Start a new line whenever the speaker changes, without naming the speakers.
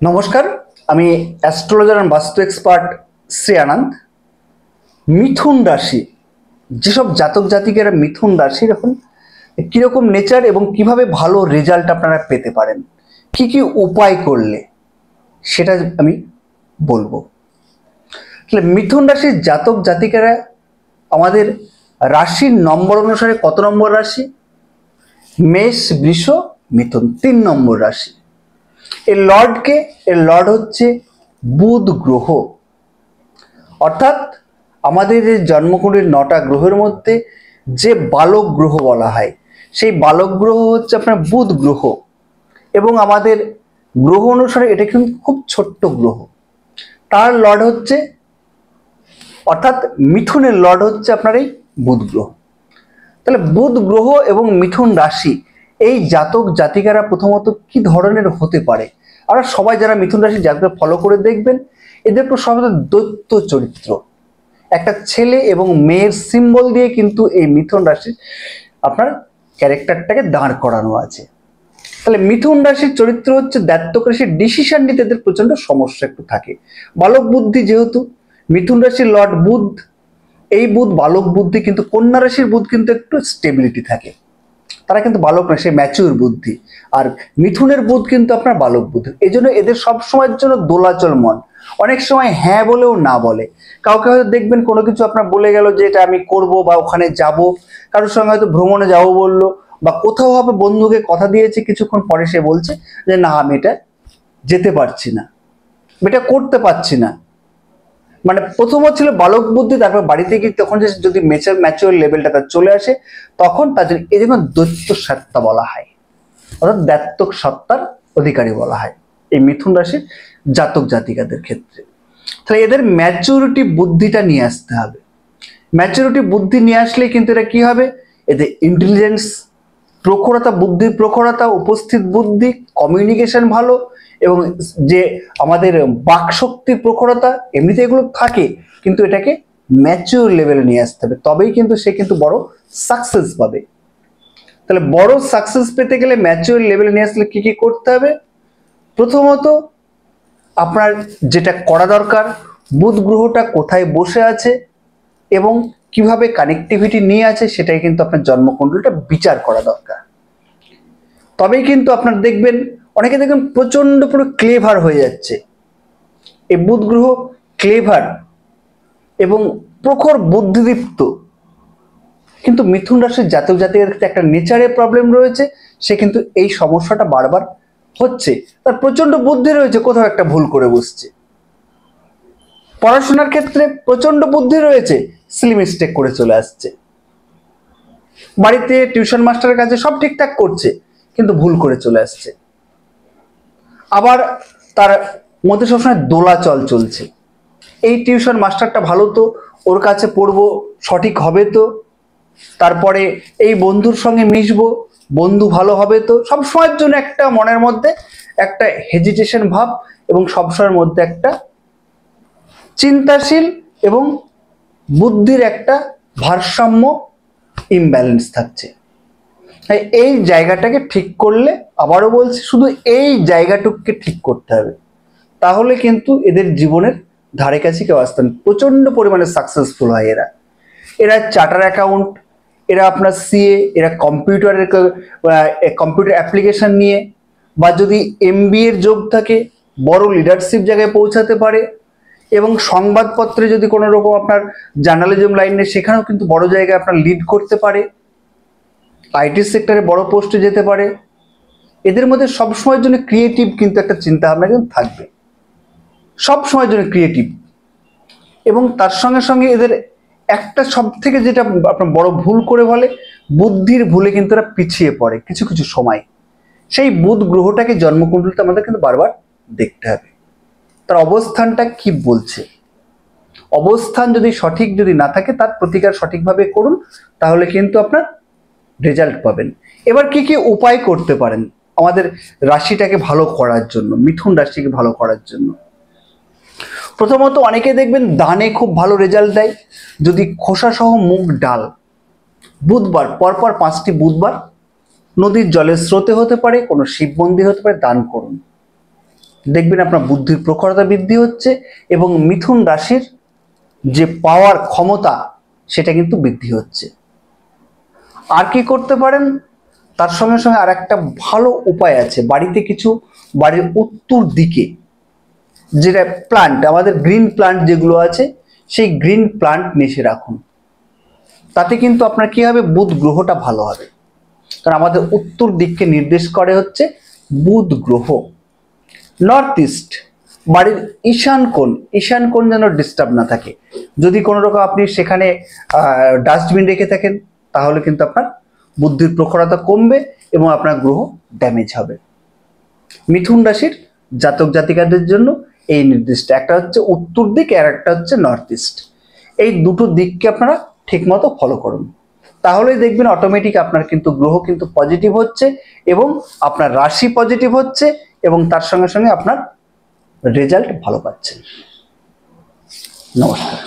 নমস্কার, আমি astrologer and বাস্তু এক্সপার্ট শ্রী আনন্দ। মিথুন রাশি, যেসব জাতক জাতিকেরা মিথুন রাশির এখন কিরকম নেচার এবং কিভাবে ভালো রেজাল্ট আপনারা পেতে পারেন, কি কি উপায় করলে, সেটা আমি বলবো। তাহলে মিথুন রাশির জাতক জাতিকেরা আমাদের রাশির নম্বর অনুসারে কত নম্বর রাশি? মেষ, বৃষ, মিথুন, 3 নম্বর রাশি। এর লর্ডকে, এর লর্ড হচ্ছে বুধ গ্রহ। অর্থাৎ আমাদের যে জন্মকুণ্ডলীর 9টা গ্রহের মধ্যে যে বালক গ্রহ বলা হয়, সেই বালক গ্রহ হচ্ছে আপনার বুধ গ্রহ। এবং আমাদের গ্রহ অনুসারে এটা কিন্তু খুব ছোট্ট গ্রহ। তার লর্ড হচ্ছে, অর্থাৎ মিথুনের লর্ড হচ্ছে আপনার এই বুধ গ্রহ। তাহলে বুধ গ্রহ এবং মিথুন রাশি, এই জাতক জাতিকারা প্রথমত কি ধরনের হতে পারে? আমরা সবাই যারা মিথুন রাশি জাতক ফলো করে দেখবেন, এদের প্রথমত দৈত্য চরিত্র, একটা ছেলে এবং মেয়ের সিম্বল দিয়ে কিন্তু এই মিথুন রাশির আপনার ক্যারেক্টারটাকে দাঁড় করানো আছে। তাহলে মিথুন রাশির চরিত্র হচ্ছে দায়িত্ব রাশির, ডিসিশন নিতে এদের প্রচন্ড সমস্যা একটু থাকে। বালক বুদ্ধি, যেহেতু মিথুন রাশির লর্ড বুধ, এই বুধ বালক বুদ্ধি, কিন্তু কন্যা রাশির বুধ কিন্তু একটু স্টেবিলিটি থাকে, তারা কিন্তু বালক রাশি, ম্যাচিউর বুদ্ধি। আর মিথুনের বুধ কিন্তু আপনার বালক বুদ্ধি। এই জন্য এদের সব সময়ের জন্য দোলাচল মন, অনেক সময় হ্যাঁ বলেও না বলে। কাউকে হয়তো দেখবেন কোনো কিছু আপনার বলে গেল যে এটা আমি করব বা ওখানে যাব, কারোর সঙ্গে হয়তো ভ্রমণে যাবো বললো, বা কোথাও হবে বন্ধুকে কথা দিয়েছে, কিছুক্ষণ পরে সে বলছে যে না আমি এটা যেতে পারছি না, এটা করতে পারছি না। মানে প্রথম ছিল বালক বুদ্ধি, তারপর বাড়িতে গিয়ে তখন যদি ম্যাচিওর লেভেলটা তার চলে আসে, তখন তার জন্য এই জন্য দৈত্য সত্তা বলা হয়, অর্থাৎ দ্ব্যর্থক সত্তার অধিকারী বলা হয় এই মিথুন রাশির জাতক জাতিকাদের ক্ষেত্রে। তাহলে এদের ম্যাচুরিটি বুদ্ধিটা নিয়ে আসতে হবে। ম্যাচুরিটি বুদ্ধি নিয়ে আসলে কিন্তু এটা কি হবে, এদের ইন্টেলিজেন্স, প্রখরতা, বুদ্ধির প্রখরতা, উপস্থিত বুদ্ধি, কমিউনিকেশন ভালো, এবং যে আমাদের বাকশক্তির প্রখরতা, এমনিতে এগুলো থাকে, কিন্তু এটাকে ম্যাচিওর লেভেলে নিয়ে আসতে হবে, তবেই কিন্তু সে কিন্তু বড় সাকসেস পাবে। তাহলে বড় সাকসেস পেতে গেলে ম্যাচিওর লেভেলে নিয়ে আসলে কি কি করতে হবে? প্রথমত আপনার যেটা করা দরকার, বুধ গ্রহটা কোথায় বসে আছে এবং কিভাবে কানেক্টিভিটি নিয়ে আছে, সেটাই কিন্তু আপনার জন্মকুণ্ডলীটা বিচার করা দরকার। তবেই কিন্তু আপনার দেখবেন, অনেকে দেখবেন প্রচন্ড পুরো ক্লেভার হয়ে যাচ্ছে। এই বুধ গ্রহ ক্লেভার এবং প্রখর বুদ্ধিদীপ্ত, কিন্তু মিথুন রাশির জাতক জাতিকের ক্ষেত্রে একটা নেচারের প্রবলেম রয়েছে, সে কিন্তু এই সমস্যাটা বারবার হচ্ছে। তার প্রচন্ড বুদ্ধি রয়েছে, কোথাও একটা ভুল করে বসছে। পড়াশোনার ক্ষেত্রে প্রচন্ড বুদ্ধি রয়েছে, সিলি মিস্টেক করে চলে আসছে। বাড়িতে টিউশন মাস্টারের কাছে সব ঠিকঠাক করছে, কিন্তু ভুল করে চলে আসছে। আবার তার মধ্যে সবসময় দোলাচল চলছে, এই টিউশন মাস্টারটা ভালো তো, ওর কাছে পড়বো, সঠিক হবে তো, তারপরে এই বন্ধুর সঙ্গে মিশবো, বন্ধু ভালো হবে তো, সব সময়ের জন্য একটা মনের মধ্যে একটা হেজিটেশন ভাব, এবং সবসময়ের মধ্যে একটা চিন্তাশীল এবং বুদ্ধির একটা ভারসাম্য ইমব্যালেন্স থাকছে। তাই এই জায়গাটাকে ঠিক করলে, আবারও বলছি, শুধু এই জায়গাটুকুকে ঠিক করতে হবে, তাহলে কিন্তু এদের জীবনের ধারে কাছে কেউ আসতেন, প্রচন্ড পরিমাণে সাকসেসফুল হয় এরা। এরা চার্টার অ্যাকাউন্ট, এরা আপনার সিএ, এরা কম্পিউটারের কম্পিউটার অ্যাপ্লিকেশন নিয়ে, বা যদি এমবিএ এর যোগ থাকে, বড় লিডারশিপ জায়গায় পৌঁছাতে পারে। এবং সংবাদপত্রে যদি কোনো রকম আপনার জার্নালিজম লাইনে, সেখানেও কিন্তু বড় জায়গায় আপনার লিড করতে পারে, আইটি সেক্টরে বড় পোস্টে যেতে পারে। এদের মধ্যে সবসময়ের জন্য ক্রিয়েটিভ কিন্তু একটা চিন্তা ভাবনা কিন্তু থাকবে, সব সময়ের জন্য ক্রিয়েটিভ। এবং তার সঙ্গে সঙ্গে এদের একটা সব থেকে যেটা আপনার বড় ভুল করে বলে, বুদ্ধির ভুলে কিন্তু এরা পিছিয়ে পড়ে কিছু কিছু সময়। সেই বুধ গ্রহটাকে জন্মকুণ্ডলিতে আমাদের কিন্তু বারবার দেখতে হবে, তার অবস্থানটা কি বলছে। অবস্থান যদি সঠিক যদি না থাকে, তার প্রতিকার সঠিকভাবে করুন, তাহলে কিন্তু আপনার রেজাল্ট পাবেন। এবার কি কি উপায় করতে পারেন আমাদের রাশিটাকে ভালো করার জন্য, মিথুন রাশিকে ভালো করার জন্য? প্রথমত অনেকে দেখবেন দানে খুব ভালো রেজাল্ট দেয়, যদি খোসা সহ মুগ ডাল বুধবার, পরপর 5টি বুধবার নদীর জলের স্রোতে হতে পারে, কোনো শিব মন্দির হতে পারে, দান করুন। দেখবেন আপনার বুদ্ধির প্রখরতা বৃদ্ধি হচ্ছে এবং মিথুন রাশির যে পাওয়ার ক্ষমতা সেটা কিন্তু বৃদ্ধি হচ্ছে। আর কি করতে পারেন, তার সঙ্গে সঙ্গে আর একটা ভালো উপায় আছে। বাড়িতে কিছু, বাড়ির উত্তর দিকে যেটা প্লান্ট, আমাদের গ্রিন প্লান্ট যেগুলো আছে, সেই গ্রিন প্লান্ট নিচে রাখুন। তাতে কিন্তু আপনার কি হবে, বুধ গ্রহটা ভালো হবে। কারণ আমাদের উত্তর দিককে নির্দেশ করে হচ্ছে বুধ গ্রহ। নর্থ ইস্ট, বাড়ির ঈশান কোণ যেন ডিস্টার্ব না থাকে। যদি কোনো রকম আপনি সেখানে ডাস্টবিন রেখে থাকেন, তাহলে কিন্তু আপনার বুদ্ধির প্রখরতা কমবে এবং আপনার গ্রহ ড্যামেজ হবে। মিথুন রাশির জাতক জাতিকাদের জন্য এই নির্দিষ্ট, একটা হচ্ছে উত্তর দিক আর একটা হচ্ছে নর্থ ইস্ট। এই দুটো দিককে আপনারা ঠিকমতো ফলো করুন, তাহলেই দেখবেন অটোমেটিক আপনার কিন্তু গ্রহ কিন্তু পজিটিভ হচ্ছে এবং আপনার রাশি পজিটিভ হচ্ছে এবং তার সঙ্গে সঙ্গে আপনার রেজাল্ট ভালো পাচ্ছেন। নমস্কার।